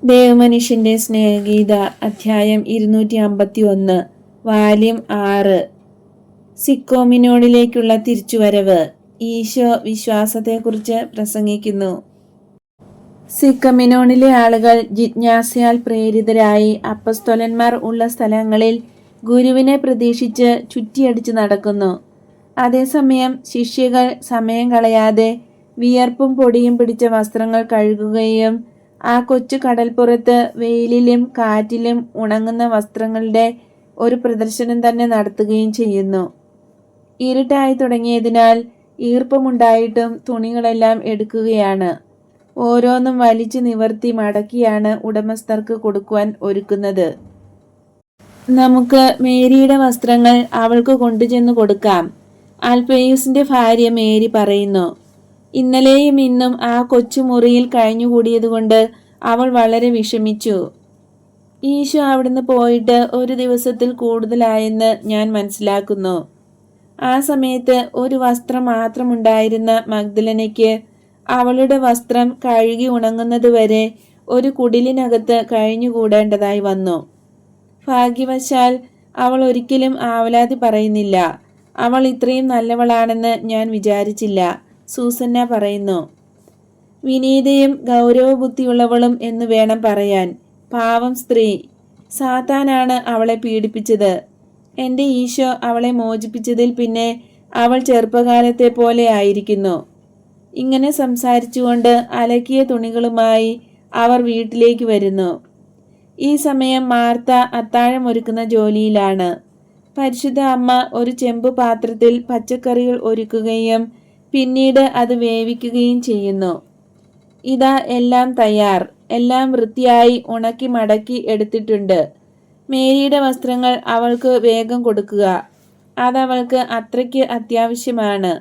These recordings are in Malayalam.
ദേവമനുഷ്യന്റെ സ്നേഹഗീത അധ്യായം 251 വാല്യം 6 സിക്കോമിനോണിലേക്കുള്ള തിരിച്ചുവരവ്. ഈശോ വിശ്വാസത്തെക്കുറിച്ച് പ്രസംഗിക്കുന്നു. സിക്കമിനോണിലെ ആളുകൾ ജിജ്ഞാസയാൽ പ്രേരിതരായി അപ്പസ്തോലന്മാർ ഉള്ള സ്ഥലങ്ങളിൽ ഗുരുവിനെ പ്രതീക്ഷിച്ച് ചുറ്റിയടിച്ചു നടക്കുന്നു. അതേസമയം ശിഷ്യകൾ സമയം കളയാതെ വിയർപ്പും പൊടിയും പിടിച്ച വസ്ത്രങ്ങൾ കഴുകുകയും ആ കൊച്ചു കടൽപ്പുറത്ത് വെയിലിലും കാറ്റിലും ഉണങ്ങുന്ന വസ്ത്രങ്ങളുടെ ഒരു പ്രദർശനം തന്നെ നടത്തുകയും ചെയ്യുന്നു. ഇരുട്ടായി തുടങ്ങിയതിനാൽ ഈർപ്പമുണ്ടായിട്ടും തുണികളെല്ലാം എടുക്കുകയാണ്. ഓരോന്നും വലിച്ചു നിവർത്തി മടക്കിയാണ് ഉടമസ്ഥർക്ക് കൊടുക്കുവാൻ ഒരുക്കുന്നത്. നമുക്ക് മേരിയുടെ വസ്ത്രങ്ങൾ അവൾക്ക് കൊണ്ടുചെന്ന് കൊടുക്കാം, അൽഫേയുസിന്റെ ഭാര്യ മേരി പറയുന്നു. ഇന്നലെയും ഇന്നും ആ കൊച്ചുമുറിയിൽ കഴിഞ്ഞുകൂടിയതുകൊണ്ട് അവൾ വളരെ വിഷമിച്ചു. ഈശോ അവിടുന്ന് പോയിട്ട് ഒരു ദിവസത്തിൽ കൂടുതലായെന്ന് ഞാൻ മനസ്സിലാക്കുന്നു. ആ സമയത്ത് ഒരു വസ്ത്രം മാത്രമുണ്ടായിരുന്ന മഗ്ദലനയ്ക്ക് അവളുടെ വസ്ത്രം കഴുകി ഉണങ്ങുന്നതുവരെ ഒരു കുടിലിനകത്ത് കഴിഞ്ഞുകൂടേണ്ടതായി വന്നു. ഭാഗ്യവശാൽ അവൾ ഒരിക്കലും ആവലാതി പറയുന്നില്ല. അവൾ ഇത്രയും നല്ലവളാണെന്ന് ഞാൻ വിചാരിച്ചില്ല, സൂസന്ന പറയുന്നു. വിനീതയും ഗൗരവബുദ്ധിയുള്ളവളും എന്ന് വേണം പറയാൻ. പാവം സ്ത്രീ, സാത്താനാണ് അവളെ പീഡിപ്പിച്ചത്. എൻ്റെ ഈശോ അവളെ മോചിപ്പിച്ചതിൽ പിന്നെ അവൾ ചെറുപ്പകാലത്തെ പോലെ ആയിരിക്കുന്നു. ഇങ്ങനെ സംസാരിച്ചുകൊണ്ട് അലക്കിയ തുണികളുമായി അവർ വീട്ടിലേക്ക് വരുന്നു. ഈ സമയം മാർത്ത അത്താഴം ഒരുക്കുന്ന ജോലിയിലാണ്. പരിശുദ്ധ അമ്മ ഒരു ചെമ്പ് പാത്രത്തിൽ പച്ചക്കറികൾ ഒരുക്കുകയും പിന്നീട് അത് വേവിക്കുകയും ചെയ്യുന്നു. ഇതാ എല്ലാം തയ്യാർ, എല്ലാം വൃത്തിയായി ഉണക്കി മടക്കി എടുത്തിട്ടുണ്ട്. മേരിയുടെ വസ്ത്രങ്ങൾ അവൾക്ക് വേഗം കൊടുക്കുക, അതവൾക്ക് അത്രയ്ക്ക് അത്യാവശ്യമാണ്.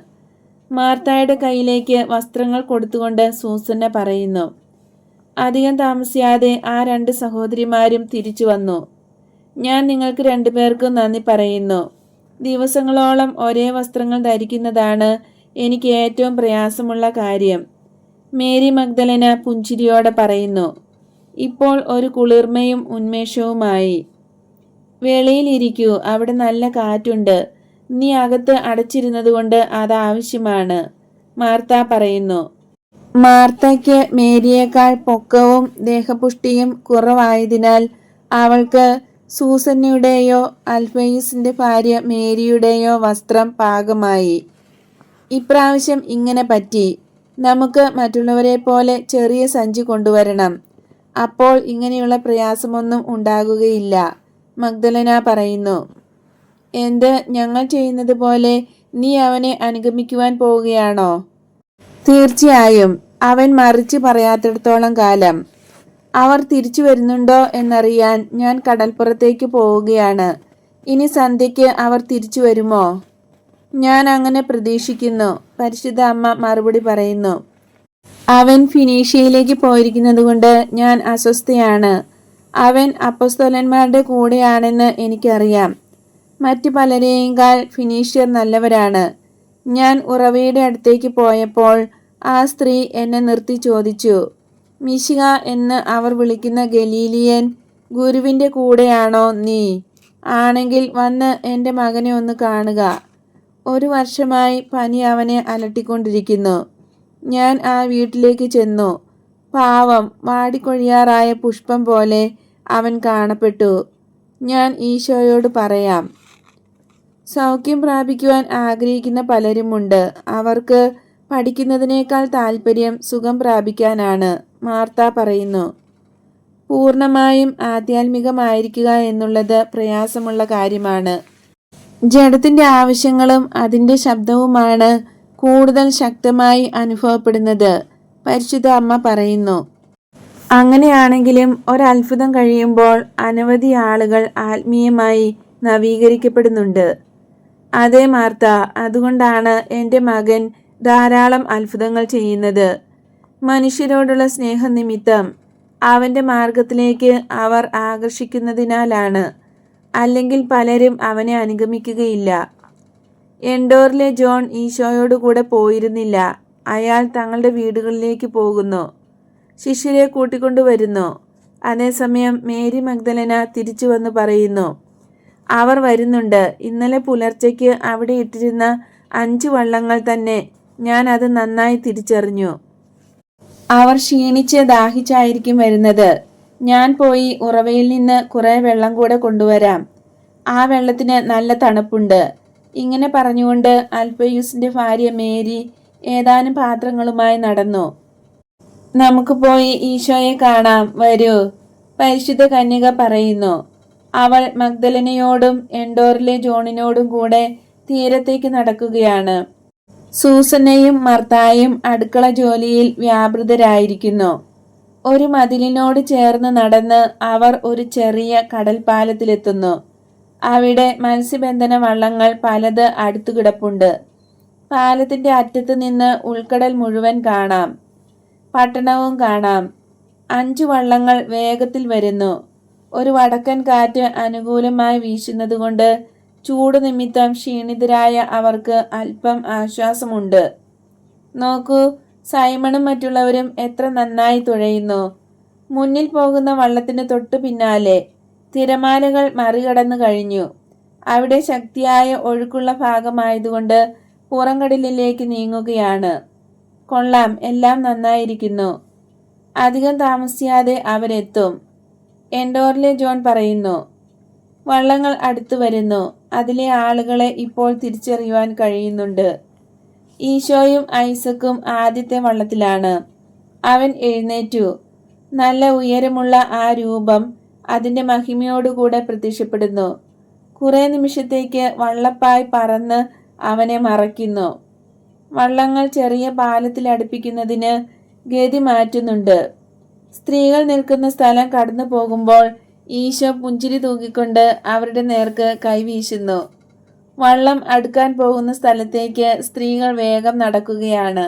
മാർത്തായുടെ കയ്യിലേക്ക് വസ്ത്രങ്ങൾ കൊടുത്തുകൊണ്ട് സൂസന്ന പറയുന്നു. അധികം താമസിയാതെ ആ രണ്ട് സഹോദരിമാരും തിരിച്ചു വന്നു. ഞാൻ നിങ്ങൾക്ക് രണ്ടുപേർക്കും നന്ദി പറയുന്നു. ദിവസങ്ങളോളം ഒരേ വസ്ത്രങ്ങൾ ധരിക്കുന്നതാണ് എനിക്ക് ഏറ്റവും പ്രയാസമുള്ള കാര്യം, മേരി മഗ്ദലന പുഞ്ചിരിയോടെ പറയുന്നു. ഇപ്പോൾ ഒരു കുളിർമയും ഉന്മേഷവുമായി. വെളിയിലിരിക്കൂ, അവിടെ നല്ല കാറ്റുണ്ട്. നീ അകത്ത് അടച്ചിരുന്നതുകൊണ്ട് അത് ആവശ്യമാണ്, മാർത്ത പറയുന്നു. മാർത്തയ്ക്ക് മേരിയേക്കാൾ പൊക്കവും ദേഹപുഷ്ടിയും കുറവായതിനാൽ അവൾക്ക് സൂസന്നയുടെയോ അൽഫേയുസിന്റെ ഭാര്യ മേരിയുടെയോ വസ്ത്രം പാകമായി. ഇപ്രാവശ്യം ഇങ്ങനെ പറ്റി. നമുക്ക് മറ്റുള്ളവരെ പോലെ ചെറിയ സഞ്ചി കൊണ്ടുവരണം, അപ്പോൾ ഇങ്ങനെയുള്ള പ്രയാസമൊന്നും ഉണ്ടാകുകയില്ല, മഗ്ദലന പറയുന്നു. എന്ത്, ഞങ്ങൾ ചെയ്യുന്നത് പോലെ നീ അവനെ അനുഗമിക്കുവാൻ പോവുകയാണോ? തീർച്ചയായും, അവൻ മറിച്ച് പറയാത്തിടത്തോളം കാലം. അവർ തിരിച്ചു വരുന്നുണ്ടോ എന്നറിയാൻ ഞാൻ കടൽപ്പുറത്തേക്ക് പോവുകയാണ്. ഇനി സന്ധ്യയ്ക്ക് അവർ തിരിച്ചു വരുമോ? ഞാൻ അങ്ങനെ പ്രതീക്ഷിക്കുന്നു, പരിശുദ്ധ അമ്മ മറുപടി പറയുന്നു. അവൻ ഫിനീഷ്യയിലേക്ക് പോയിരിക്കുന്നത് കൊണ്ട് ഞാൻ അസ്വസ്ഥയാണ്. അവൻ അപ്പസ്തോലന്മാരുടെ കൂടെയാണെന്ന് എനിക്കറിയാം. മറ്റു പലരെയേക്കാൾ ഫിനീഷ്യർ നല്ലവരാണ്. ഞാൻ ഉറവയുടെ അടുത്തേക്ക് പോയപ്പോൾ ആ സ്ത്രീ എന്നെ നിർത്തി ചോദിച്ചു, മിശിഹ എന്ന് അവർ വിളിക്കുന്ന ഗലീലിയൻ ഗുരുവിൻ്റെ കൂടെയാണോ നീ? ആണെങ്കിൽ വന്ന് എൻ്റെ മകനെ ഒന്ന് കാണുക. 1 വർഷമായി പനി അവനെ അലട്ടിക്കൊണ്ടിരിക്കുന്നു. ഞാൻ ആ വീട്ടിലേക്ക് ചെന്നു. പാവം, വാടിക്കൊഴിയാറായ പുഷ്പം പോലെ അവൻ കാണപ്പെട്ടു. ഞാൻ ഈശോയോട് പറയാം. സൗഖ്യം പ്രാപിക്കുവാൻ ആഗ്രഹിക്കുന്ന പലരുമുണ്ട്. അവർക്ക് പഠിക്കുന്നതിനേക്കാൾ താല്പര്യം സുഖം പ്രാപിക്കാനാണ്, മാർത്ത പറയുന്നു. പൂർണ്ണമായും ആധ്യാത്മികമായിരിക്കുക എന്നുള്ളത് പ്രയാസമുള്ള കാര്യമാണ്. ജഡത്തിന്റെ ആവശ്യങ്ങളും അതിൻ്റെ ശബ്ദവുമാണ് കൂടുതൽ ശക്തമായി അനുഭവപ്പെടുന്നത്, പരിശുദ്ധ അമ്മ പറയുന്നു. അങ്ങനെയാണെങ്കിലും ഒരത്ഭുതം കഴിയുമ്പോൾ അനവധി ആളുകൾ ആത്മീയമായി നവീകരിക്കപ്പെടുന്നുണ്ട്. അതേ മാർത്ത, അതുകൊണ്ടാണ് എൻ്റെ മകൻ ധാരാളം അത്ഭുതങ്ങൾ ചെയ്യുന്നത്. മനുഷ്യരോടുള്ള സ്നേഹനിമിത്തം അവൻ്റെ മാർഗത്തിലേക്ക് അവർ ആകർഷിക്കുന്നതിനാലാണ്. അല്ലെങ്കിൽ പലരും അവനെ അനുഗമിക്കുകയില്ല. എൻഡോറിലെ ജോൺ ഈശോയോടുകൂടെ പോയിരുന്നില്ല. അയാൾ തങ്ങളുടെ വീടുകളിലേക്ക് പോകുന്നു, ശിഷ്യരെ കൂട്ടിക്കൊണ്ടുവരുന്നു. അതേസമയം മേരി മഗ്ദലന തിരിച്ചു വന്ന് പറയുന്നു, അവർ വരുന്നുണ്ട്. ഇന്നലെ പുലർച്ചയ്ക്ക് അവിടെ ഇട്ടിരുന്ന 5 വള്ളങ്ങൾ തന്നെ. ഞാൻ അത് നന്നായി തിരിച്ചറിഞ്ഞു. അവർ ക്ഷീണിച്ച് ദാഹിച്ചായിരിക്കും വരുന്നത്. ഞാൻ പോയി ഉറവയിൽ നിന്ന് കുറെ വെള്ളം കൂടെ കൊണ്ടുവരാം. ആ വെള്ളത്തിന് നല്ല തണുപ്പുണ്ട്. ഇങ്ങനെ പറഞ്ഞുകൊണ്ട് അൽഫയൂസിന്റെ ഭാര്യ മേരി ഏതാനും പാത്രങ്ങളുമായി നടന്നു. നമുക്ക് പോയി ഈശോയെ കാണാം, വരൂ, പരിശുദ്ധ കന്യക പറയുന്നു. അവൾ മഗ്ദലനയോടും എൻഡോറിലെ ജോണിനോടും കൂടെ തീരത്തേക്ക് നടക്കുകയാണ്. സൂസന്നയും മർത്തായും അടുക്കള ജോലിയിൽ വ്യാപൃതരായിരിക്കുന്നു. ഒരു മതിലിനോട് ചേർന്ന് നടന്ന് അവർ ഒരു ചെറിയ കടൽപ്പാലത്തിലെത്തുന്നു. അവിടെ മത്സ്യബന്ധന വള്ളങ്ങൾ പലത് അടുത്തു കിടപ്പുണ്ട്. പാലത്തിന്റെ അറ്റത്ത് നിന്ന് ഉൾക്കടൽ മുഴുവൻ കാണാം. പട്ടണവും കാണാം. 5 വള്ളങ്ങൾ വേഗത്തിൽ വരുന്നു. ഒരു വടക്കൻ കാറ്റ് അനുകൂലമായി വീശുന്നതുകൊണ്ട് ചൂട് നിമിത്തം ക്ഷീണിതരായ അവർക്ക് അല്പം ആശ്വാസമുണ്ട്. നോക്കൂ, സൈമണും മറ്റുള്ളവരും എത്ര നന്നായി തുഴയുന്നു. മുന്നിൽ പോകുന്ന വള്ളത്തിന് തൊട്ടു പിന്നാലെ. തിരമാലകൾ മറികടന്നു കഴിഞ്ഞു. അവിടെ ശക്തിയായ ഒഴുക്കുള്ള ഭാഗമായതുകൊണ്ട് പുറംകടലിലേക്ക് നീങ്ങുകയാണ്. കൊള്ളാം, എല്ലാം നന്നായിരിക്കുന്നു. അധികം താമസിയാതെ അവരെത്തും. എൻഡോറിലെ ജോൺ പറയുന്നു. വള്ളങ്ങൾ അടുത്തു വരുന്നു. അതിലെ ആളുകളെ ഇപ്പോൾ തിരിച്ചറിയുവാൻ കഴിയുന്നുണ്ട്. ഈശോയും ഐസക്കും ആദ്യത്തെ വള്ളത്തിലാണ്. അവൻ എഴുന്നേറ്റു. നല്ല ഉയരമുള്ള ആ രൂപം അതിന്റെ മഹിമയോടുകൂടെ പ്രത്യക്ഷപ്പെടുന്നു. കുറെ നിമിഷത്തേക്ക് വള്ളപ്പായ് പറന്ന് അവനെ മറയ്ക്കുന്നു. വള്ളങ്ങൾ ചെറിയ പാലത്തിൽ അടുപ്പിക്കുന്നതിന് ഗതി മാറ്റുന്നുണ്ട്. സ്ത്രീകൾ നിൽക്കുന്ന സ്ഥലം കടന്നു പോകുമ്പോൾ ഈശോ പുഞ്ചിരി തൂക്കിക്കൊണ്ട് അവരുടെ നേർക്ക് കൈവീശുന്നു. വള്ളം അടുക്കാൻ പോകുന്ന സ്ഥലത്തേക്ക് സ്ത്രീകൾ വേഗം നടക്കുകയാണ്.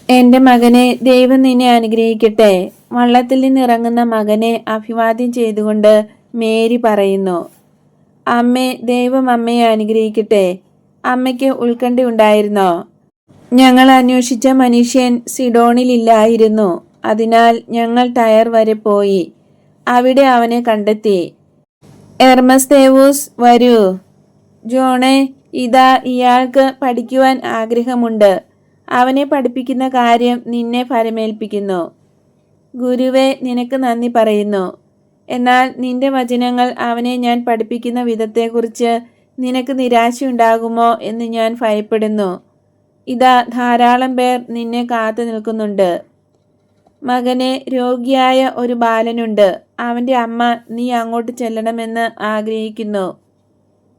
എന്റെ മകനെ, ദൈവം നിന്നെ അനുഗ്രഹിക്കട്ടെ. വള്ളത്തിൽ നിന്നിറങ്ങുന്ന മകനെ അഭിവാദ്യം ചെയ്തുകൊണ്ട് മേരി പറയുന്നു. അമ്മേ, ദൈവം അമ്മയെ അനുഗ്രഹിക്കട്ടെ. അമ്മയ്ക്ക് ഉത്കണ്ഠയുണ്ടായിരുന്നോ? ഞങ്ങൾ അന്വേഷിച്ച മനുഷ്യൻ സിഡോണിലില്ലായിരുന്നു. അതിനാൽ ഞങ്ങൾ ടയർ വരെ പോയി. അവിടെ അവനെ കണ്ടെത്തി. എർമസ്തേവൂസ്, വരൂ. ജോണേ, ഇതാ, ഇയാൾക്ക് പഠിക്കുവാൻ ആഗ്രഹമുണ്ട്. അവനെ പഠിപ്പിക്കുന്ന കാര്യം നിന്നെ ഫലമേൽപ്പിക്കുന്നു. ഗുരുവേ, നിനക്ക് നന്ദി പറയുന്നു. എന്നാൽ നിന്റെ വചനങ്ങൾ അവനെ ഞാൻ പഠിപ്പിക്കുന്ന വിധത്തെക്കുറിച്ച് നിനക്ക് നിരാശയുണ്ടാകുമോ എന്ന് ഞാൻ ഭയപ്പെടുന്നു. ഇതാ, ധാരാളം പേർ നിന്നെ കാത്തു നിൽക്കുന്നുണ്ട്. മകനെ, രോഗിയായ ഒരു ബാലനുണ്ട്. അവൻ്റെ അമ്മ നീ അങ്ങോട്ട് ചെല്ലണമെന്ന് ആഗ്രഹിക്കുന്നു.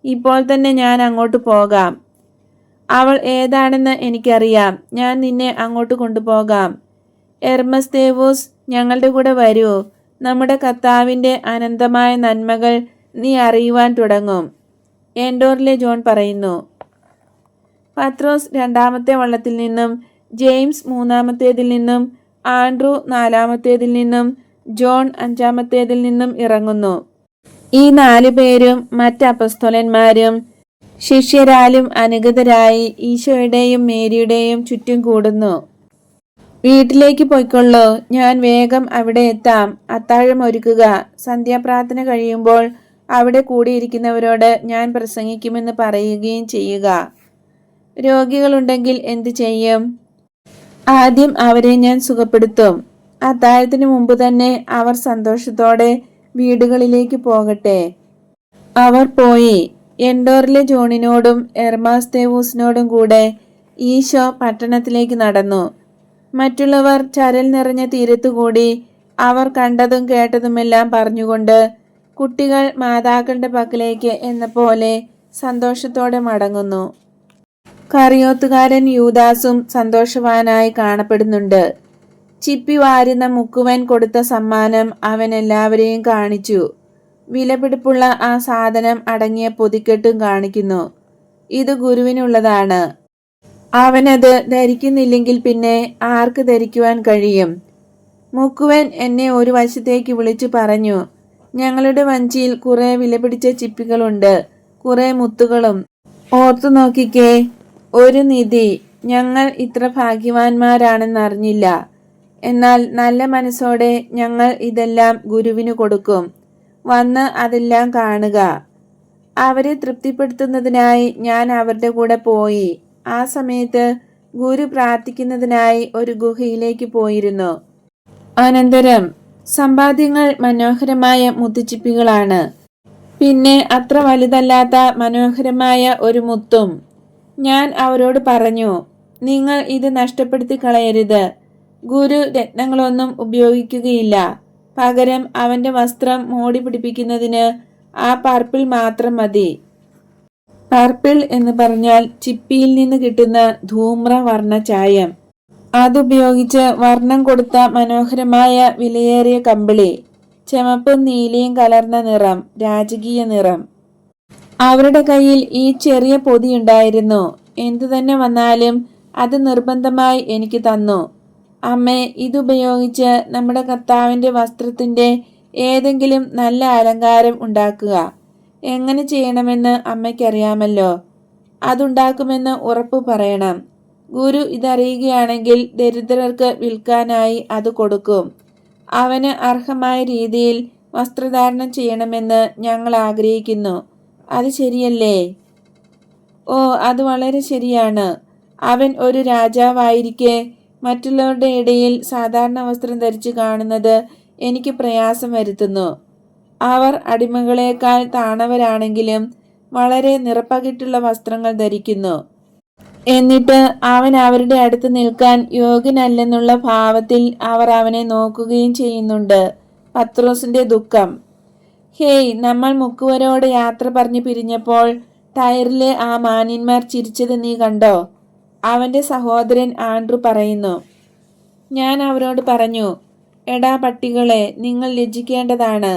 ഇപ്പോൾ തന്നെ ഞാൻ അങ്ങോട്ട് പോകാം. അവൾ ഏതാണെന്ന് എനിക്കറിയാം. ഞാൻ നിന്നെ അങ്ങോട്ട് കൊണ്ടുപോകാം. എർമസ്തേവൂസ്, ഞങ്ങളുടെ കൂടെ വരൂ. നമ്മുടെ കർത്താവിൻ്റെ അനന്തമായ നന്മകൾ നീ അറിയുവാൻ തുടങ്ങും. എൻഡോറിലെ ജോൺ പറയുന്നു. പത്രോസ് 2-ാമത്തെ വള്ളത്തിൽ നിന്നും, ജെയിംസ് 3-ാമത്തേതിൽ നിന്നും, ആൻഡ്രൂ 4-ാമത്തേതിൽ നിന്നും, ജോൺ 5-ാമത്തേതിൽ നിന്നും ഇറങ്ങുന്നു. ഈ 4 പേരും മറ്റ് അപ്പസ്തോലന്മാരും ശിഷ്യരാലും അനുഗതരായി ഈശോയുടെയും മേരിയുടെയും ചുറ്റും കൂടുന്നു. വീട്ടിലേക്ക് പൊയ്ക്കൊള്ളൂ, ഞാൻ വേഗം അവിടെ എത്താം. അത്താഴം ഒരുക്കുക. സന്ധ്യാപ്രാർത്ഥന കഴിയുമ്പോൾ അവിടെ കൂടിയിരിക്കുന്നവരോട് ഞാൻ പ്രസംഗിക്കുമെന്ന് പറയുകയും ചെയ്യുക. രോഗികളുണ്ടെങ്കിൽ എന്തു ചെയ്യും? ആദ്യം അവരെ ഞാൻ സുഖപ്പെടുത്തും. അത്താഴത്തിന് മുമ്പ് തന്നെ അവർ സന്തോഷത്തോടെ വീടുകളിലേക്ക് പോകട്ടെ. അവർ പോയി. എൻഡോറിലെ ജോണിനോടും എർമാസ്തേവൂസിനോടും കൂടെ ഈശോ പട്ടണത്തിലേക്ക് നടന്നു. മറ്റുള്ളവർ ചരൽ നിറഞ്ഞ തീരത്തുകൂടി അവർ കണ്ടതും കേട്ടതുമെല്ലാം പറഞ്ഞുകൊണ്ട് കുട്ടികൾ മാതാക്കളുടെ പക്കലേക്ക് എന്ന പോലെ സന്തോഷത്തോടെ മടങ്ങുന്നു. കറിയോത്തുകാരൻ യൂദാസും സന്തോഷവാനായി കാണപ്പെടുന്നുണ്ട്. ചിപ്പി വാരുന്ന മുക്കുവൻ കൊടുത്ത സമ്മാനം അവൻ എല്ലാവരെയും കാണിച്ചു. വിലപിടിപ്പുള്ള ആ സാധനം അടങ്ങിയ പൊതിക്കെട്ടും കാണിക്കുന്നു. ഇത് ഗുരുവിനുള്ളതാണ്. അവനത് ധരിക്കുന്നില്ലെങ്കിൽ പിന്നെ ആർക്ക് ധരിക്കുവാൻ കഴിയും? മുക്കുവൻ എന്നെ ഒരു വശത്തേക്ക് വിളിച്ചു പറഞ്ഞു, ഞങ്ങളുടെ വഞ്ചിയിൽ കുറെ വിലപിടിച്ച ചിപ്പികളുണ്ട്, കുറെ മുത്തുകളും. ഓർത്തു നോക്കിക്കേ, ഒരു നിധി. ഞങ്ങൾ ഇത്ര ഭാഗ്യവാന്മാരാണെന്നറിഞ്ഞില്ല. എന്നാൽ നല്ല മനസ്സോടെ ഞങ്ങൾ ഇതെല്ലാം ഗുരുവിന് കൊടുക്കും. വന്ന് അതെല്ലാം കാണുക. അവരെ തൃപ്തിപ്പെടുത്തുന്നതിനായി ഞാൻ അവരുടെ കൂടെ പോയി. ആ സമയത്ത് ഗുരു പ്രാർത്ഥിക്കുന്നതിനായി ഒരു ഗുഹയിലേക്ക് പോയിരുന്നു. അനന്തരം സമ്പാദ്യങ്ങൾ മനോഹരമായ മുത്തുച്ചിപ്പികളാണ്. പിന്നെ അത്ര വലുതല്ലാത്ത മനോഹരമായ ഒരു മുത്തും. ഞാൻ അവരോട് പറഞ്ഞു, നിങ്ങൾ ഇത് നഷ്ടപ്പെടുത്തി കളയരുത്. ഗുരു രത്നങ്ങളൊന്നും ഉപയോഗിക്കുകയില്ല. പകരം അവന്റെ വസ്ത്രം മോടി പിടിപ്പിക്കുന്നതിന് ആ പർപ്പിൾ മാത്രം മതി. പർപ്പിൾ എന്ന് പറഞ്ഞാൽ ചിപ്പിയിൽ നിന്ന് കിട്ടുന്ന ധൂമ്രവർണ്ണ ചായം. അതുപയോഗിച്ച് വർണ്ണം കൊടുത്ത മനോഹരമായ വിലയേറിയ കമ്പിളി, ചുമപ്പും നീലയും കലർന്ന നിറം, രാജകീയ നിറം. അവരുടെ കയ്യിൽ ഈ ചെറിയ പൊതിയുണ്ടായിരുന്നു. എന്തു തന്നെ വന്നാലും അത് നിർബന്ധമായി എനിക്ക് തന്നു. അമ്മേ, ഇതുപയോഗിച്ച് നമ്മുടെ കർത്താവിന്റെ വസ്ത്രത്തിന്റെ ഏതെങ്കിലും നല്ല അലങ്കാരം ഉണ്ടാക്കുക. എങ്ങനെ ചെയ്യണമെന്ന് അമ്മയ്ക്കറിയാമല്ലോ. അതുണ്ടാക്കുമെന്ന് ഉറപ്പു പറയണം. ഗുരു ഇതറിയുകയാണെങ്കിൽ ദരിദ്രർക്ക് വിൽക്കാനായി അത് കൊടുക്കും. അവന് അർഹമായ രീതിയിൽ വസ്ത്രധാരണം ചെയ്യണമെന്ന് ഞങ്ങൾ ആഗ്രഹിക്കുന്നു. അത് ശരിയല്ലേ? ഓ, അത് വളരെ ശരിയാണ്. അവൻ ഒരു രാജാവായിരിക്കെ മറ്റുള്ളവരുടെ ഇടയിൽ സാധാരണ വസ്ത്രം ധരിച്ചു കാണുന്നത് എനിക്ക് പ്രയാസം വരുത്തുന്നു. അവർ അടിമകളേക്കാൾ താണവരാണെങ്കിലും വളരെ നിറപ്പകിട്ടുള്ള വസ്ത്രങ്ങൾ ധരിക്കുന്നു. എന്നിട്ട് അവൻ അവരുടെ അടുത്ത് നിൽക്കാൻ യോഗ്യനല്ലെന്നുള്ള ഭാവത്തിൽ അവർ അവനെ നോക്കുകയും ചെയ്യുന്നുണ്ട്. പത്രോസിന്റെ ദുഃഖം. ഹേയ്, നമ്മൾ മുക്കുവരോട് യാത്ര പറഞ്ഞു പിരിഞ്ഞപ്പോൾ ടയറിലെ ആ മാന്യന്മാർ ചിരിച്ചത് നീ കണ്ടോ? അവന്റെ സഹോദരൻ ആൻഡ്രു പറയുന്നു. ഞാൻ അവരോട് പറഞ്ഞു, എടാ പട്ടികളെ, നിങ്ങൾ ലജ്ജിക്കേണ്ടതാണ്.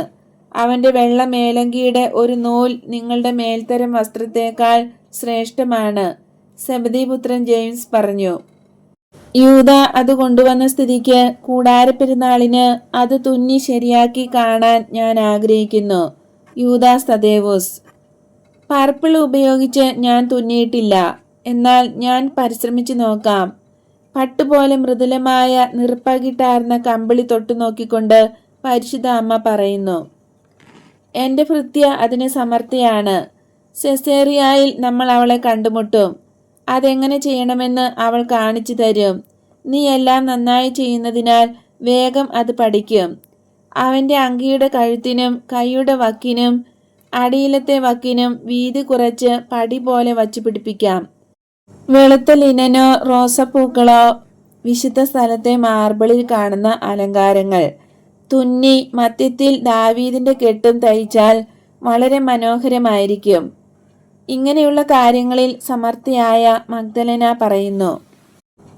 അവന്റെ വെള്ള മേലങ്കിയുടെ ഒരു നൂൽ നിങ്ങളുടെ മേൽത്തരം വസ്ത്രത്തേക്കാൾ ശ്രേഷ്ഠമാണ്. സെബദീപുത്രൻ ജെയിംസ് പറഞ്ഞു. യൂദ അത് കൊണ്ടുവന്ന സ്ഥിതിക്ക് കൂടാരപ്പെരുന്നാളിന് അത് തുന്നി ശരിയാക്കി കാണാൻ ഞാൻ ആഗ്രഹിക്കുന്നു. യൂദാസ് തദേവൂസ്. പർപ്പിൾ ഉപയോഗിച്ച് ഞാൻ തുന്നിയിട്ടില്ല. എന്നാൽ ഞാൻ പരിശ്രമിച്ചു നോക്കാം. പട്ടുപോലെ മൃദുലമായ നിറപ്പകിട്ടാർന്ന കമ്പിളി തൊട്ടു നോക്കിക്കൊണ്ട് പരിശുദ്ധ അമ്മ പറയുന്നു. എന്റെ ഭൃത്യ അതിന് സമർത്ഥയാണ്. സെസേറിയായിൽ നമ്മൾ അവളെ കണ്ടുമുട്ടും. അതെങ്ങനെ ചെയ്യണമെന്ന് അവൾ കാണിച്ചു തരും. നീ എല്ലാം നന്നായി ചെയ്യുന്നതിനാൽ വേഗം അത് പഠിക്കും. അവന്റെ അങ്കിയുടെ കഴുത്തിനും കൈയുടെ വക്കിനും അടിയിലത്തെ വക്കിനും വീതി കുറച്ച് പടി പോലെ വച്ചു പിടിപ്പിക്കാം. വെളുത്ത ലിനനോ റോസപ്പൂക്കളോ, വിശുദ്ധ സ്ഥലത്തെ മാർബിളിൽ കാണുന്ന അലങ്കാരങ്ങൾ തുന്നി മധ്യത്തിൽ ദാവീദിന്റെ കെട്ടും തയ്ച്ചാൽ വളരെ മനോഹരമായിരിക്കും. ഇങ്ങനെയുള്ള കാര്യങ്ങളിൽ സമർത്ഥയായ മഗ്ദലന പറയുന്നു.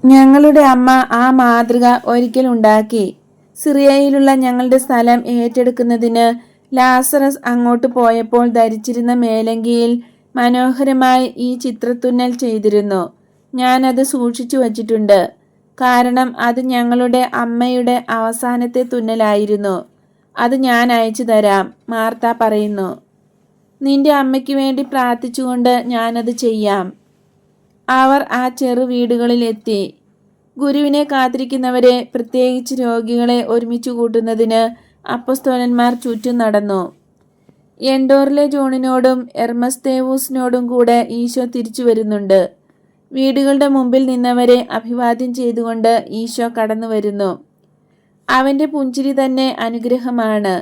ഞങ്ങളുടെ അമ്മ ആ മാതൃക ഒരിക്കൽ ഉണ്ടാക്കി. സിറിയയിലുള്ള ഞങ്ങളുടെ സ്ഥലം ഏറ്റെടുക്കുന്നതിന് ലാസറസ് അങ്ങോട്ട് പോയപ്പോൾ ധരിച്ചിരുന്ന മേലങ്കിയിൽ മനോഹരമായി ഈ ചിത്രത്തുന്നൽ ചെയ്തിരുന്നു. ഞാനത് സൂക്ഷിച്ചു വച്ചിട്ടുണ്ട്. കാരണം അത് ഞങ്ങളുടെ അമ്മയുടെ അവസാനത്തെ തുന്നലായിരുന്നു. അത് ഞാൻ അയച്ചു തരാം, മാർത്ത പറയുന്നു. നിന്റെ അമ്മയ്ക്ക് വേണ്ടി പ്രാർത്ഥിച്ചുകൊണ്ട് ഞാനത് ചെയ്യാം. അവർ ആ ചെറു വീടുകളിൽ എത്തി. ഗുരുവിനെ കാത്തിരിക്കുന്നവരെ, പ്രത്യേകിച്ച് രോഗികളെ ഒരുമിച്ച് കൂട്ടുന്നതിന് അപ്പസ്തോലന്മാർ ചുറ്റും നടന്നു. എൻഡോറിലെ ജോണിനോടും എർമസ്തേവൂസിനോടും കൂടെ ഈശോ തിരിച്ചു വരുന്നുണ്ട്. വീടുകളുടെ മുമ്പിൽ നിന്നവരെ അഭിവാദ്യം ചെയ്തുകൊണ്ട് ഈശോ കടന്നു വരുന്നു. അവന്റെ പുഞ്ചിരി തന്നെ അനുഗ്രഹമാണ്.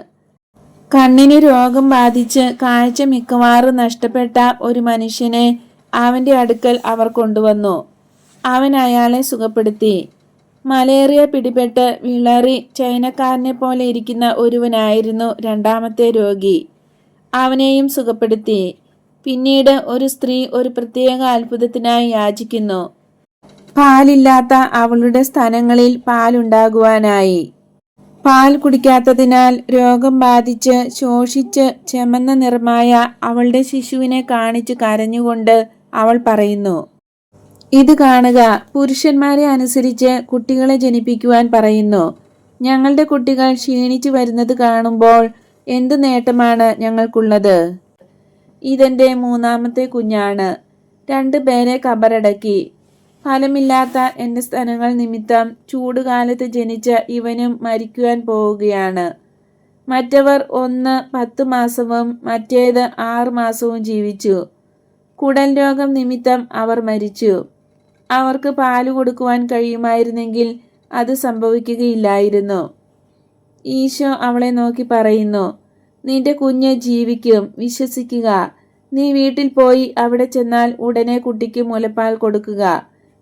കണ്ണിന് രോഗം ബാധിച്ച് കാഴ്ച മിക്കവാറും നഷ്ടപ്പെട്ട ഒരു മനുഷ്യനെ അവന്റെ അടുക്കൽ അവർ കൊണ്ടുവന്നു. അവൻ അയാളെ സുഖപ്പെടുത്തി. മലേറിയ പിടിപെട്ട് വിളറി ചൈനക്കാരനെ പോലെ ഇരിക്കുന്ന ഒരുവനായിരുന്നു രണ്ടാമത്തെ രോഗി. അവനെയും സുഖപ്പെടുത്തി. പിന്നീട് ഒരു സ്ത്രീ ഒരു പ്രത്യേക അത്ഭുതത്തിനായി യാചിക്കുന്നു. പാലില്ലാത്ത അവളുടെ സ്തനങ്ങളിൽ പാലുണ്ടാകുവാനായി. പാൽ കുടിക്കാത്തതിനാൽ രോഗം ബാധിച്ച് ശോഷിച്ച് ചെമന്ന നിറമായ അവളുടെ ശിശുവിനെ കാണിച്ചു കരഞ്ഞുകൊണ്ട് അവൾ പറയുന്നു, ഇത് കാണുക, പുരുഷന്മാരെ അനുസരിച്ച് കുട്ടികളെ ജനിപ്പിക്കുവാൻ പറയുന്നു. ഞങ്ങളുടെ കുട്ടികൾ ക്ഷീണിച്ചു വരുന്നത് കാണുമ്പോൾ എന്ത് നേട്ടമാണ് ഞങ്ങൾക്കുള്ളത്? ഇതെന്റെ മൂന്നാമത്തെ കുഞ്ഞാണ്. 2 പേരെ കബറടക്കി. ഫലമില്ലാത്ത എൻ്റെ സ്തനങ്ങൾ നിമിത്തം ചൂടുകാലത്ത് ജനിച്ച ഇവനും മരിക്കുവാൻ പോവുകയാണ്. മറ്റവർ ഒന്ന് 10 മാസവും മറ്റേത് 6 മാസവും ജീവിച്ചു. കുടൽ രോഗം നിമിത്തം അവർ മരിച്ചു. അവർക്ക് പാല് കൊടുക്കുവാൻ കഴിയുമായിരുന്നെങ്കിൽ അത് സംഭവിക്കുകയില്ലായിരുന്നു. ഈശോ അവളെ നോക്കി പറയുന്നു, നിന്റെ കുഞ്ഞ് ജീവിക്കും, വിശ്വസിക്കുക. നീ വീട്ടിൽ പോയി അവിടെ ചെന്നാൽ ഉടനെ കുട്ടിക്ക് മുലപ്പാൽ കൊടുക്കുക,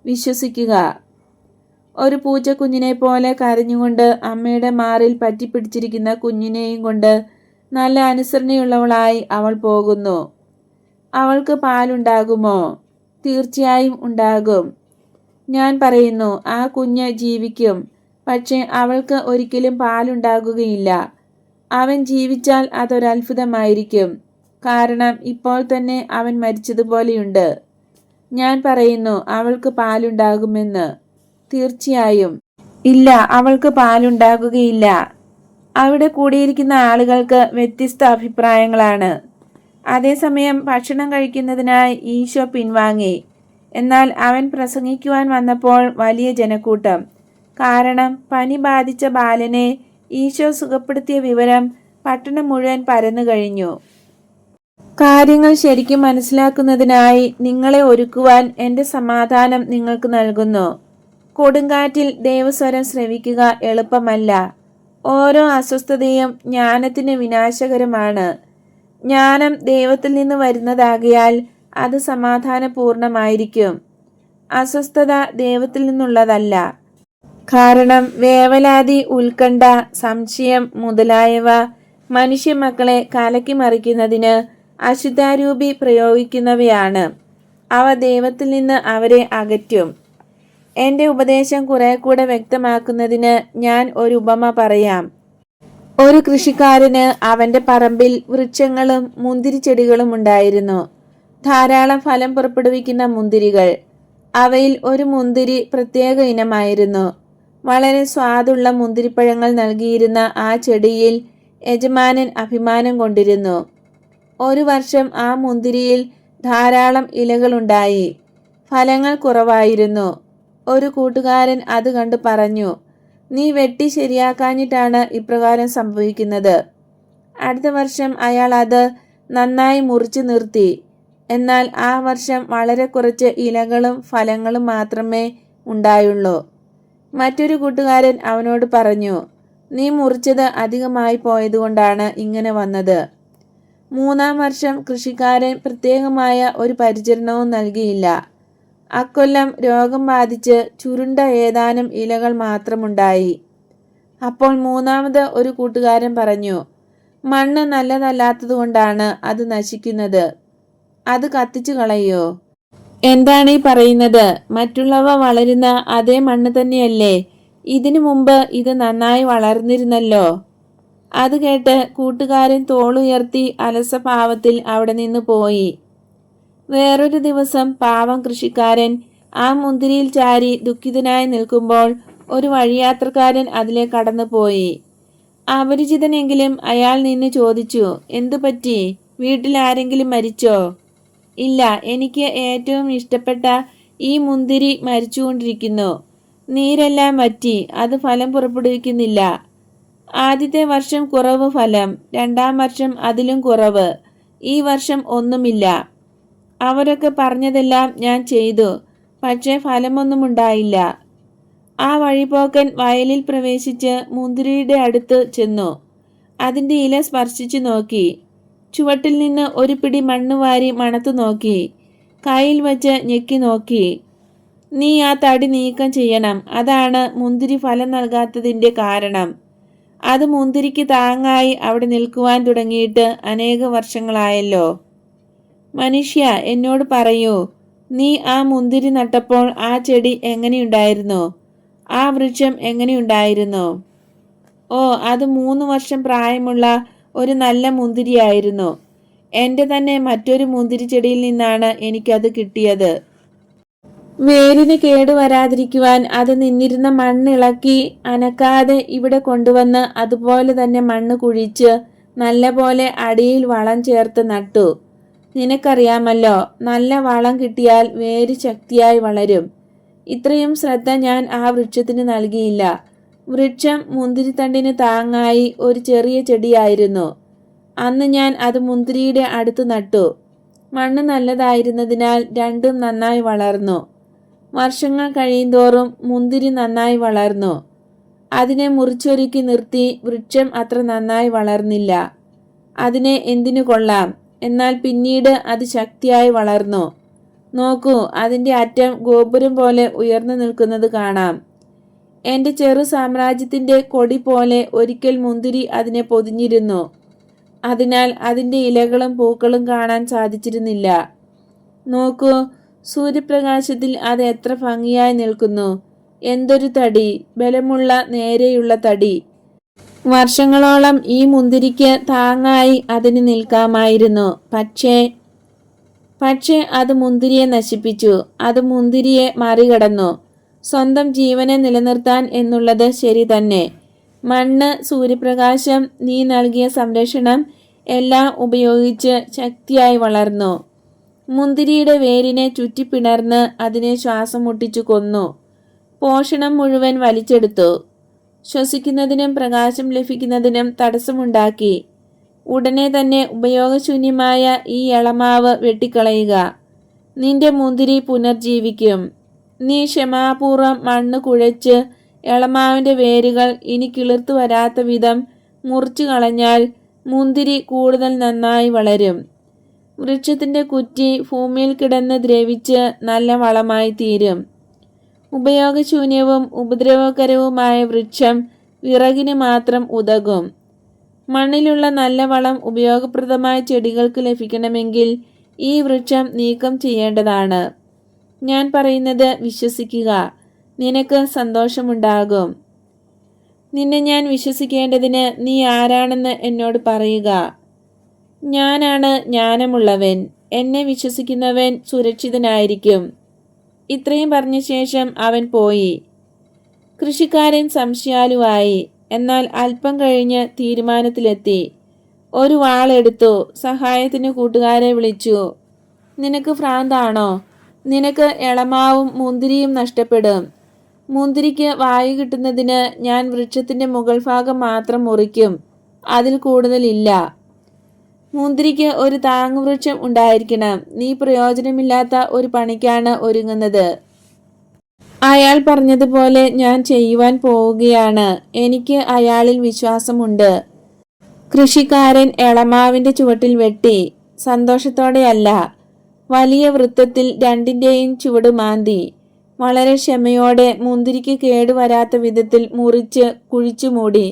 വിശ്വസിക്കുക. ഒരു പൂച്ചക്കുഞ്ഞിനെ പോലെ കരഞ്ഞുകൊണ്ട് അമ്മയുടെ മാറിൽ പറ്റിപ്പിടിച്ചിരിക്കുന്ന കുഞ്ഞിനെയും കൊണ്ട് നല്ല അനുസരണയുള്ളവളായി അവൾ പോകുന്നു. അവൾക്ക് പാലുണ്ടാകുമോ? തീർച്ചയായും ഉണ്ടാകും. ഞാൻ പറയുന്നു, ആ കുഞ്ഞ് ജീവിക്കും. പക്ഷേ അവൾക്ക് ഒരിക്കലും പാലുണ്ടാകുകയില്ല. അവൻ ജീവിച്ചാൽ അതൊരത്ഭുതമായിരിക്കും. കാരണം ഇപ്പോൾ തന്നെ അവൻ മരിച്ചതുപോലെയുണ്ട്. ഞാൻ പറയുന്നു, അവൾക്ക് പാലുണ്ടാകുമെന്ന്. തീർച്ചയായും ഇല്ല, അവൾക്ക് പാലുണ്ടാകുകയില്ല. അവിടെ കൂടിയിരിക്കുന്ന ആളുകൾക്ക് വ്യത്യസ്ത അഭിപ്രായങ്ങളാണ്. അതേസമയം ഭക്ഷണം കഴിക്കുന്നതിനായി ഈശോ പിൻവാങ്ങി. എന്നാൽ അവൻ പ്രസംഗിക്കുവാൻ വന്നപ്പോൾ വലിയ ജനക്കൂട്ടം. കാരണം പനി ബാധിച്ച ബാലനെ ഈശോ സുഖപ്പെടുത്തിയ വിവരം പട്ടണം മുഴുവൻ പരന്നു കഴിഞ്ഞു. കാര്യങ്ങൾ ശരിക്കും മനസ്സിലാക്കുന്നതിനായി നിങ്ങളെ ഒരുക്കുവാൻ എൻ്റെ സമാധാനം നിങ്ങൾക്ക് നൽകുന്നു. കൊടുങ്കാറ്റിൽ ദൈവസ്വരം ശ്രവിക്കുക എളുപ്പമല്ല. ഓരോ അസ്വസ്ഥതയും ജ്ഞാനത്തിന് വിനാശകരമാണ്. ജ്ഞാനം ദൈവത്തിൽ നിന്ന് വരുന്നതാകയാൽ അത് സമാധാനപൂർണമായിരിക്കും. അസ്വസ്ഥത ദൈവത്തിൽ നിന്നുള്ളതല്ല. കാരണം വേവലാതി, ഉത്കണ്ഠ, സംശയം മുതലായവ മനുഷ്യമക്കളെ കലക്കി മറിക്കുന്നതിന് അശുദ്ധാരൂപി പ്രയോഗിക്കുന്നവയാണ്. അവ ദൈവത്തിൽ നിന്ന് അവരെ അകറ്റും. എൻ്റെ ഉപദേശം കുറെ കൂടെ വ്യക്തമാക്കുന്നതിന് ഞാൻ ഒരു ഉപമ പറയാം. ഒരു കൃഷിക്കാരന് അവൻ്റെ പറമ്പിൽ വൃക്ഷങ്ങളും മുന്തിരിച്ചെടികളും ഉണ്ടായിരുന്നു. ധാരാളം ഫലം പുറപ്പെടുവിക്കുന്ന മുന്തിരികൾ. അവയിൽ ഒരു മുന്തിരി പ്രത്യേക ഇനമായിരുന്നു. വളരെ സ്വാദുള്ള മുന്തിരിപ്പഴങ്ങൾ നൽകിയിരുന്ന ആ ചെടിയിൽ യജമാനൻ അഭിമാനം കൊണ്ടിരുന്നു. ഒരു വർഷം ആ മുന്തിരിയിൽ ധാരാളം ഇലകളുണ്ടായി. ഫലങ്ങൾ കുറവായിരുന്നു. ഒരു കൂട്ടുകാരൻ അത് കണ്ടു പറഞ്ഞു, നീ വെട്ടി ശരിയാക്കാഞ്ഞിട്ടാണ് ഇപ്രകാരം സംഭവിക്കുന്നത്. അടുത്ത വർഷം അയാൾ അത് നന്നായി മുറിച്ചു നിർത്തി. എന്നാൽ ആ വർഷം വളരെ കുറച്ച് ഇലകളും ഫലങ്ങളും മാത്രമേ ഉണ്ടായുള്ളൂ. മറ്റൊരു കൂട്ടുകാരൻ അവനോട് പറഞ്ഞു, നീ മുറിച്ചത് അധികമായി പോയതുകൊണ്ടാണ് ഇങ്ങനെ വന്നത്. മൂന്നാം വർഷം കൃഷിക്കാരൻ പ്രത്യേകമായ ഒരു പരിചരണവും നൽകിയില്ല. അക്കൊല്ലം രോഗം ബാധിച്ച് ചുരുണ്ട ഏതാനും ഇലകൾ മാത്രമുണ്ടായി. അപ്പോൾ മൂന്നാമത് ഒരു കൂട്ടുകാരൻ പറഞ്ഞു, മണ്ണ് നല്ലതല്ലാത്തതുകൊണ്ടാണ് അത് നശിക്കുന്നത്. അത് കത്തിച്ചു കളയോ? എന്താണ് ഈ പറയുന്നത്? മറ്റുള്ളവ വളരുന്ന അതേ മണ്ണ് തന്നെയല്ലേ? ഇതിനു മുമ്പ് ഇത് നന്നായി വളർന്നിരുന്നല്ലോ. അത് കേട്ട് കൂട്ടുകാരൻ തോളുയർത്തി അലസഭാവത്തിൽ അവിടെ നിന്ന് പോയി. വേറൊരു ദിവസം പാവം കൃഷിക്കാരൻ ആ മുന്തിരിയിൽ ചാരി ദുഃഖിതനായി നിൽക്കുമ്പോൾ ഒരു വഴിയാത്രക്കാരൻ അതിലെ കടന്നുപോയി. അപരിചിതനെങ്കിലും അയാൾ നിന്ന് ചോദിച്ചു, എന്തു പറ്റി? വീട്ടിൽ ആരെങ്കിലും മരിച്ചോ? ഇല്ല, എനിക്ക് ഏറ്റവും ഇഷ്ടപ്പെട്ട ഈ മുന്തിരി മരിച്ചുകൊണ്ടിരിക്കുന്നു. നീരെല്ലാം വറ്റി, അത് ഫലം പുറപ്പെടുവിക്കുന്നില്ല. ആദ്യത്തെ വർഷം കുറവ് ഫലം, രണ്ടാം വർഷം അതിലും കുറവ്, ഈ വർഷം ഒന്നുമില്ല. അവരൊക്കെ പറഞ്ഞതെല്ലാം ഞാൻ ചെയ്തു, പക്ഷേ ഫലമൊന്നും ഉണ്ടായില്ല. ആ വഴിപോക്കൻ വയലിൽ പ്രവേശിച്ച് മുന്തിരിയുടെ അടുത്ത് ചെന്നു. അതിൻ്റെ ഇല സ്പർശിച്ചു നോക്കി. ചുവട്ടിൽ നിന്ന് ഒരു പിടി മണ്ണ് വാരി മണത്തു നോക്കി. കയ്യിൽ വച്ച് ഞെക്കി നോക്കി. നീ ആ തടി നീക്കം ചെയ്യണം. അതാണ് മുന്തിരി ഫലം നൽകാത്തതിൻ്റെ കാരണം. അത് മുന്തിരിക്ക് താങ്ങായി അവിടെ നിൽക്കുവാൻ തുടങ്ങിയിട്ട് അനേക വർഷങ്ങളായല്ലോ. മനുഷ്യ, എന്നോട് പറയൂ, നീ ആ മുന്തിരി നട്ടപ്പോൾ ആ ചെടി എങ്ങനെയുണ്ടായിരുന്നു? ആ വൃക്ഷം എങ്ങനെയുണ്ടായിരുന്നു? ഓ, അത് 3 വർഷം പ്രായമുള്ള ഒരു നല്ല മുന്തിരിയായിരുന്നു. എൻ്റെ തന്നെ മറ്റൊരു മുന്തിരി ചെടിയിൽ നിന്നാണ് എനിക്കത് കിട്ടിയത്. വേരിന് കേടുവരാതിരിക്കുവാൻ അത് നിന്നിരുന്ന മണ്ണിളക്കി അനക്കാതെ ഇവിടെ കൊണ്ടുവന്ന് അതുപോലെ തന്നെ മണ്ണ് കുഴിച്ച് നല്ലപോലെ അടിയിൽ വളം ചേർത്ത് നട്ടു. നിനക്കറിയാമല്ലോ, നല്ല വളം കിട്ടിയാൽ വേര് ശക്തിയായി വളരും. ഇത്രയും ശ്രദ്ധ ഞാൻ ആ വൃക്ഷത്തിന് നൽകിയില്ല. വൃക്ഷം മുന്തിരിത്തണ്ടിന് താങ്ങായി ഒരു ചെറിയ ചെടിയായിരുന്നു. അന്ന് ഞാൻ അത് മുന്തിരിയുടെ അടുത്ത് നട്ടു. മണ്ണ് നല്ലതായിരുന്നതിനാൽ രണ്ടും നന്നായി വളർന്നു. വർഷങ്ങൾ കഴിയുന്തോറും മുന്തിരി നന്നായി വളർന്നു. അതിനെ മുറിച്ചൊരുക്കി നിർത്തി വൃക്ഷം അത്ര നന്നായി വളർന്നില്ല. അതിനെ എന്തിനു കൊള്ളാം. എന്നാൽ പിന്നീട് അത് ശക്തിയായി വളർന്നു. നോക്കൂ, അതിൻ്റെ അറ്റം ഗോപുരം പോലെ ഉയർന്നു നിൽക്കുന്നത് കാണാം. എൻ്റെ ചെറു സാമ്രാജ്യത്തിൻ്റെ കൊടി പോലെ ഒരിക്കൽ മുന്തിരി അതിനെ പൊതിഞ്ഞിരുന്നു. അതിനാൽ അതിൻ്റെ ഇലകളും പൂക്കളും കാണാൻ സാധിച്ചിരുന്നില്ല. നോക്കൂ, സൂര്യപ്രകാശത്തിൽ അത് എത്ര ഭംഗിയായി നിൽക്കുന്നു. എന്തൊരു തടി, ബലമുള്ള നേരെയുള്ള തടി. വർഷങ്ങളോളം ഈ മുന്തിരിക്ക് താങ്ങായി അതിന് നിൽക്കാമായിരുന്നു. പക്ഷേ അത് മുന്തിരിയെ നശിപ്പിച്ചു. അത് മുന്തിരിയെ മറികടന്നു. സ്വന്തം ജീവനെ നിലനിർത്താൻ എന്നുള്ളത് ശരി തന്നെ. മണ്ണ്, സൂര്യപ്രകാശം, നീ നൽകിയ സംരക്ഷണം എല്ലാം ഉപയോഗിച്ച് ശക്തിയായി വളർന്നു. മുന്തിരിയുടെ വേരിനെ ചുറ്റിപ്പിണർന്ന് അതിനെ ശ്വാസം മുട്ടിച്ചു കൊന്നു. പോഷണം മുഴുവൻ വലിച്ചെടുത്തു. ശ്വസിക്കുന്നതിനും പ്രകാശം ലഭിക്കുന്നതിനും തടസ്സമുണ്ടാക്കി. ഉടനെ തന്നെ ഉപയോഗശൂന്യമായ ഈ എളമാവ് വെട്ടിക്കളയുക. നിന്റെ മുന്തിരി പുനർജീവിക്കും. നീ ക്ഷമാപൂർവം മണ്ണ് കുഴച്ച് എളമാവിൻ്റെ വേരുകൾ ഇനി കിളിർത്തു വരാത്ത വിധം മുറിച്ചു കളഞ്ഞാൽ മുന്തിരി കൂടുതൽ നന്നായി വളരും. വൃക്ഷത്തിൻ്റെ കുറ്റി ഭൂമിയിൽ കിടന്ന് ദ്രവിച്ച് നല്ല വളമായി തീരും. ഉപയോഗശൂന്യവും ഉപദ്രവകരവുമായ വൃക്ഷം വിറകിന് മാത്രം ഉതകും. മണ്ണിലുള്ള നല്ല വളം ഉപയോഗപ്രദമായ ചെടികൾക്ക് ലഭിക്കണമെങ്കിൽ ഈ വൃക്ഷം നീക്കം ചെയ്യേണ്ടതാണ്. ഞാൻ പറയുന്നത് വിശ്വസിക്കുക, നിനക്ക് സന്തോഷമുണ്ടാകും. നിന്നെ ഞാൻ വിശ്വസിക്കേണ്ടതിന് നീ ആരാണെന്ന് എന്നോട് പറയുക. ഞാനാണ് ജ്ഞാനമുള്ളവൻ. എന്നെ വിശ്വസിക്കുന്നവൻ സുരക്ഷിതനായിരിക്കും. ഇത്രയും പറഞ്ഞ ശേഷം അവൻ പോയി. കൃഷിക്കാരൻ സംശയാലുവായി. എന്നാൽ അല്പം കഴിഞ്ഞ് തീരുമാനത്തിലെത്തി. ഒരു വാളെടുത്തു. സഹായത്തിന് കൂട്ടുകാരെ വിളിച്ചു. നിനക്ക് ഭ്രാന്താണോ? നിനക്ക് എളമാവും മുന്തിരിയും നഷ്ടപ്പെടും. മുന്തിരിക്ക് വായു കിട്ടുന്നതിന് ഞാൻ വൃക്ഷത്തിൻ്റെ മുകൾ ഭാഗം മാത്രം മുറിക്കും. അതിൽ കൂടുതലില്ല. മുന്തിരിക്ക് ഒരു താങ്ങുവൃക്ഷം ഉണ്ടായിരിക്കണം. നീ പ്രയോജനമില്ലാത്ത ഒരു പണിക്കാണ് ഒരുങ്ങുന്നത്. അയാൾ പറഞ്ഞതുപോലെ ഞാൻ ചെയ്യുവാൻ പോവുകയാണ്. എനിക്ക് അയാളിൽ വിശ്വാസമുണ്ട്. കൃഷിക്കാരൻ എളമാവിൻ്റെ ചുവട്ടിൽ വെട്ടി. സന്തോഷത്തോടെയല്ല, വലിയ വൃത്തത്തിൽ രണ്ടിൻ്റെയും ചുവട് മാന്തി. വളരെ ക്ഷമയോടെ മുന്തിരിക്ക് കേടുവരാത്ത വിധത്തിൽ മുറിച്ച് കുഴിച്ചു മൂടി.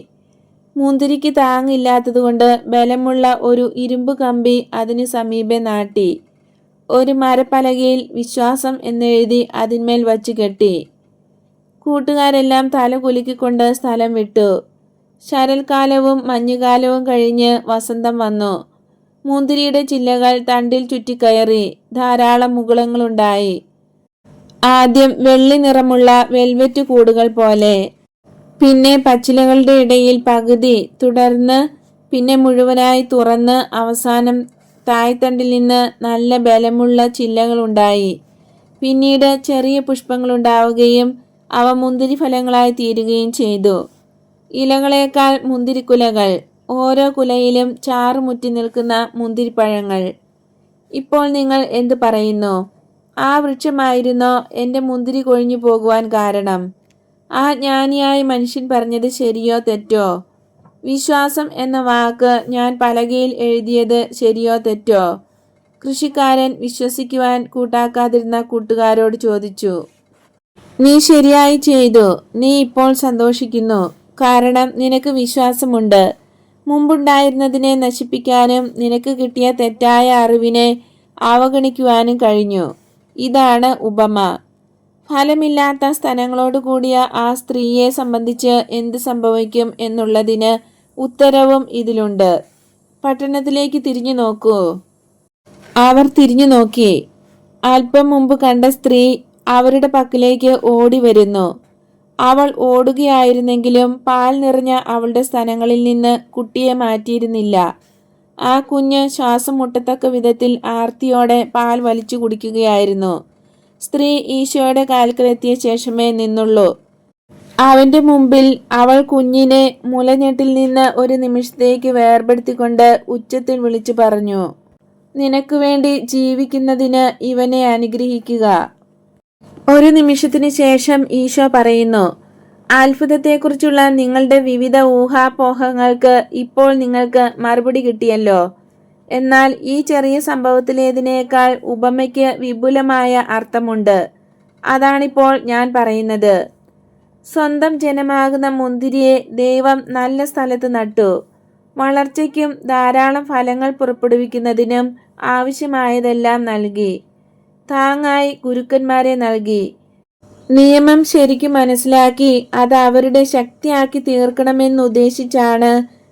മുന്തിരിക്ക് താങ്ങില്ലാത്തതുകൊണ്ട് ബലമുള്ള ഒരു ഇരുമ്പ് കമ്പി അതിന് സമീപെ നാട്ടി. ഒരു മരപ്പലകയിൽ വിശ്വാസം എന്നെഴുതി അതിന്മേൽ വച്ചു കെട്ടി. കൂട്ടുകാരെല്ലാം തല കുലുക്കിക്കൊണ്ട് സ്ഥലം വിട്ടു. ശരൽക്കാലവും മഞ്ഞുകാലവും കഴിഞ്ഞ് വസന്തം വന്നു. മുന്തിരിയുടെ ചില്ലകൾ തണ്ടിൽ ചുറ്റിക്കയറി. ധാരാളം മുകുളങ്ങളുണ്ടായി. ആദ്യം വെള്ളി നിറമുള്ള വെൽവെറ്റ് കൂടുകൾ പോലെ, പിന്നെ പച്ചിലകളുടെ ഇടയിൽ പകുതി, തുടർന്ന് പിന്നെ മുഴുവനായി തുറന്ന് അവസാനം തായ്തണ്ടിൽ നിന്ന് നല്ല ബലമുള്ള ചില്ലകളുണ്ടായി. പിന്നീട് ചെറിയ പുഷ്പങ്ങളുണ്ടാവുകയും അവ മുന്തിരി ഫലങ്ങളായി തീരുകയും ചെയ്തു. ഇലകളേക്കാൾ മുന്തിരിക്കുലകൾ, ഓരോ കുലയിലും ചാറുമുറ്റി നിൽക്കുന്ന മുന്തിരിപ്പഴങ്ങൾ. ഇപ്പോൾ നിങ്ങൾ എന്തു പറയുന്നു? ആ വൃക്ഷമായിരുന്നോ എൻ്റെ മുന്തിരി കൊഴിഞ്ഞു പോകുവാൻ കാരണം? ആ ജ്ഞാനിയായ മനുഷ്യൻ പറഞ്ഞത് ശരിയോ തെറ്റോ? വിശ്വാസം എന്ന വാക്ക് ഞാൻ പലകയിൽ എഴുതിയത് ശരിയോ തെറ്റോ? കൃഷിക്കാരൻ വിശ്വസിക്കുവാൻ കൂട്ടാക്കാതിരുന്ന കൂട്ടുകാരോട് ചോദിച്ചു. നീ ശരിയായി ചെയ്തു. നീ ഇപ്പോൾ സന്തോഷിക്കുന്നു. കാരണം നിനക്ക് വിശ്വാസമുണ്ട്. മുമ്പുണ്ടായിരുന്നതിനെ നശിപ്പിക്കാനും നിനക്ക് കിട്ടിയ തെറ്റായ അറിവിനെ അവഗണിക്കുവാനും കഴിഞ്ഞു. ഇതാണ് ഉപമ. ഫലമില്ലാത്ത സ്തനങ്ങളോട് കൂടിയ ആ സ്ത്രീയെ സംബന്ധിച്ച് എന്ത് സംഭവിക്കും എന്നുള്ളതിന് ഉത്തരവും ഇതിലുണ്ട്. പട്ടണത്തിലേക്ക് തിരിഞ്ഞു നോക്കൂ. അവർ തിരിഞ്ഞു നോക്കി. അല്പം മുമ്പ് കണ്ട സ്ത്രീ അവരുടെ പക്കലേക്ക് ഓടി വരുന്നു. അവൾ ഓടുകയായിരുന്നെങ്കിലും പാൽ നിറഞ്ഞ അവളുടെ സ്തനങ്ങളിൽ നിന്ന് കുട്ടിയെ മാറ്റിയിരുന്നില്ല. ആ കുഞ്ഞ് ശ്വാസം മുട്ടത്തക്ക വിധത്തിൽ ആർത്തിയോടെ പാൽ വലിച്ചു കുടിക്കുകയായിരുന്നു. സ്ത്രീ ഈശോയുടെ കാൽക്കലെത്തിയ ശേഷമേ നിന്നുള്ളൂ. അവന്റെ മുമ്പിൽ അവൾ കുഞ്ഞിനെ മുലഞ്ഞെട്ടിൽ നിന്ന് ഒരു നിമിഷത്തേക്ക് വേർപെടുത്തിക്കൊണ്ട് ഉച്ചത്തിൽ വിളിച്ചു പറഞ്ഞു, നിനക്ക് വേണ്ടി ജീവിക്കുന്നതിന് ഇവനെ അനുഗ്രഹിക്കുക. ഒരു നിമിഷത്തിന് ശേഷം ഈശോ പറയുന്നു, അത്ഭുതത്തെക്കുറിച്ചുള്ള നിങ്ങളുടെ വിവിധ ഊഹാപോഹങ്ങൾക്ക് ഇപ്പോൾ നിങ്ങൾക്ക് മറുപടി കിട്ടിയല്ലോ. എന്നാൽ ഈ ചെറിയ സംഭവത്തിലേതിനേക്കാൾ ഉപമയ്ക്ക് വിപുലമായ അർത്ഥമുണ്ട്. അതാണിപ്പോൾ ഞാൻ പറയുന്നത്. സ്വന്തം ജനമാകുന്ന മുന്തിരിയെ ദൈവം നല്ല സ്ഥലത്ത് നട്ടു. വളർച്ചയ്ക്കും ധാരാളം ഫലങ്ങൾ പുറപ്പെടുവിക്കുന്നതിനും ആവശ്യമായതെല്ലാം നൽകി. താങ്ങായി ഗുരുക്കന്മാരെ നൽകി. നിയമം ശരിക്കും മനസ്സിലാക്കി അത് അവരുടെ ശക്തിയാക്കി തീർക്കണമെന്നുദ്ദേശിച്ചാണ്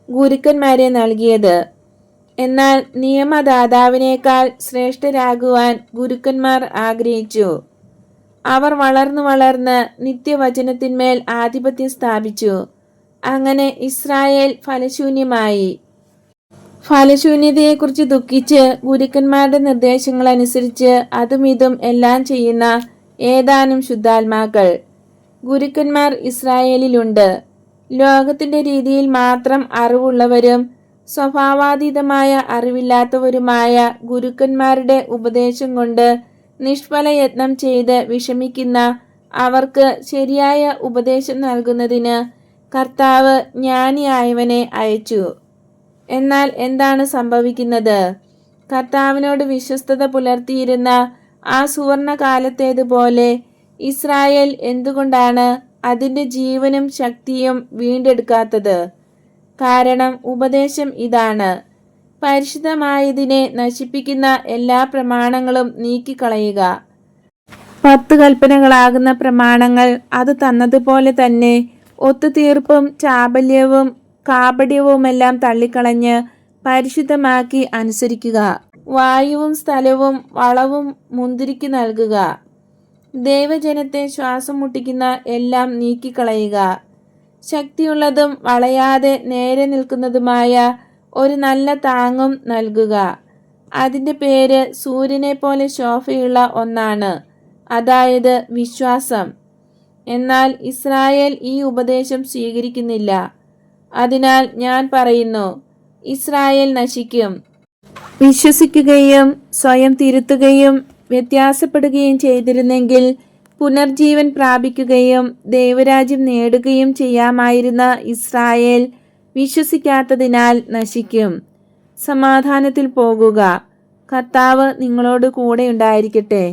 ഗുരുക്കന്മാരെ നൽകിയത്. എന്നാൽ നിയമദാതാവിനേക്കാൾ ശ്രേഷ്ഠരാകുവാൻ ഗുരുക്കന്മാർ ആഗ്രഹിച്ചു. അവർ വളർന്ന് നിത്യവചനത്തിന്മേൽ ആധിപത്യം സ്ഥാപിച്ചു. അങ്ങനെ ഇസ്രായേൽ ഫലശൂന്യമായി. ഫലശൂന്യതയെക്കുറിച്ച് ദുഃഖിച്ച് ഗുരുക്കന്മാരുടെ നിർദ്ദേശങ്ങളനുസരിച്ച് അതും ഇതും എല്ലാം ചെയ്യുന്ന ഏതാനും ശുദ്ധാത്മാക്കൾ ഗുരുക്കന്മാർ ഇസ്രായേലിലുണ്ട്. ലോകത്തിന്റെ രീതിയിൽ മാത്രം അറിവുള്ളവരും സ്വഭാവാതീതമായ അറിവില്ലാത്തവരുമായ ഗുരുക്കന്മാരുടെ ഉപദേശം കൊണ്ട് നിഷ്ഫല യത്നം ചെയ്ത് വിഷമിക്കുന്ന അവർക്ക് ശരിയായ ഉപദേശം നൽകുന്നതിന് കർത്താവ് ജ്ഞാനിയായവനെ അയച്ചു. എന്നാൽ എന്താണ് സംഭവിക്കുന്നത്? കർത്താവിനോട് വിശ്വസ്തത പുലർത്തിയിരുന്ന ആ സുവർണകാലത്തേതുപോലെ ഇസ്രായേൽ എന്തുകൊണ്ടാണ് അതിൻ്റെ ജീവനും ശക്തിയും വീണ്ടെടുക്കാത്തത്? കാരണം ഉപദേശം ഇതാണ്: പരിശുദ്ധമായതിനെ നശിപ്പിക്കുന്ന എല്ലാ പ്രമാണങ്ങളും നീക്കിക്കളയുക. 10 കൽപ്പനകളാകുന്ന പ്രമാണങ്ങൾ അത് തന്നതുപോലെ തന്നെ ഒത്തുതീർപ്പും ചാബല്യവും കാപട്യവുമെല്ലാം തള്ളിക്കളഞ്ഞ് പരിശുദ്ധമാക്കി അനുസരിക്കുക. വായുവും സ്ഥലവും വളവും മുന്തിരിക്ക് നൽകുക. ദൈവജനത്തെ ശ്വാസം മുട്ടിക്കുന്ന എല്ലാം നീക്കിക്കളയുക. ശക്തിയുള്ളതും വളയാതെ നേരെ നിൽക്കുന്നതുമായ ഒരു നല്ല താങ്ങും നൽകുക. അതിൻ്റെ പേര് സൂര്യനെ പോലെ ശോഭയുള്ള ഒന്നാണ്, അതായത് വിശ്വാസം. എന്നാൽ ഇസ്രായേൽ ഈ ഉപദേശം സ്വീകരിക്കുന്നില്ല. അതിനാൽ ഞാൻ പറയുന്നു, ഇസ്രായേൽ നശിക്കും. വിശ്വസിക്കുകയും സ്വയം തിരുത്തുകയും വ്യത്യാസപ്പെടുകയും ചെയ്തിരുന്നെങ്കിൽ പുനർജീവൻ പ്രാപിക്കുകയും ദൈവരാജ്യം നേടുകയും ചെയ്യാമായിരുന്ന ഇസ്രായേൽ വിശ്വസിക്കാത്തതിനാൽ നശിക്കും. സമാധാനത്തിൽ പോകുക. കർത്താവ് നിങ്ങളോട് കൂടെ ഉണ്ടായിരിക്കട്ടെ.